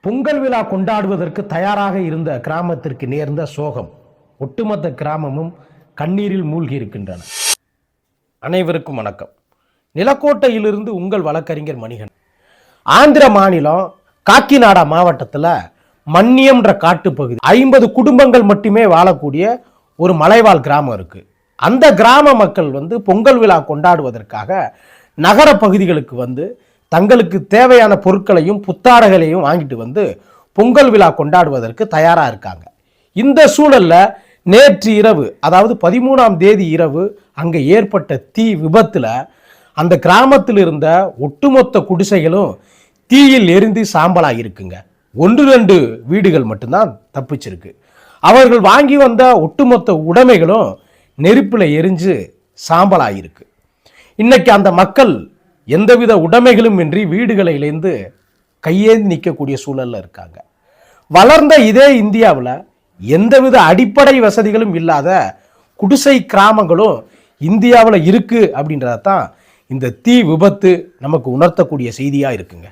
பொங்கல் விழா கொண்டாடுவதற்கு தயாராக இருந்த கிராமத்திற்கு நேர்ந்த சோகம். ஒட்டுமொத்த கிராமமும் கண்ணீரில் மூழ்கி இருக்கின்றன. அனைவருக்கும் வணக்கம். நிலக்கோட்டையிலிருந்து உங்கள் வழக்கறிஞர் மணிகன். ஆந்திர மாநிலம் காக்கிநாடா மாவட்டத்தில் மன்னியம்ன்ற காட்டுப்பகுதி 50 குடும்பங்கள் மட்டுமே வாழக்கூடிய ஒரு மலைவாழ் கிராமம் இருக்கு. அந்த கிராம மக்கள் பொங்கல் விழா கொண்டாடுவதற்காக நகர பகுதிகளுக்கு தங்களுக்கு தேவையான பொருட்களையும் புத்தாடைகளையும் வாங்கிட்டு பொங்கல் விழா கொண்டாடுவதற்கு தயாராக இருக்காங்க. இந்த சூழல்ல நேற்று இரவு, அதாவது 13ஆம் தேதி இரவு அங்கே ஏற்பட்ட தீ விபத்தில் அந்த கிராமத்தில் இருந்த ஒட்டுமொத்த குடிசைகளும் தீயில் எரிந்து சாம்பலாக இருக்குங்க. 1-2 வீடுகள் மட்டும்தான் தப்பிச்சிருக்கு. அவர்கள் வாங்கி வந்த ஒட்டுமொத்த உடைமைகளும் நெருப்பில் எரிஞ்சு சாம்பலாயிருக்கு. இன்னைக்கு அந்த மக்கள் எந்தவித உடைமைகளும் இன்றி வீடுகளிலிருந்து கையேந்தி நிற்கக்கூடிய சூழல்ல இருக்காங்க. வளர்ந்த இதே இந்தியாவில் எந்தவித அடிப்படை வசதிகளும் இல்லாத குடிசை கிராமங்களும் இந்தியாவில் இருக்கு அப்படின்றதான் இந்த தீ விபத்து நமக்கு உணர்த்தக்கூடிய செய்தியா இருக்குங்க.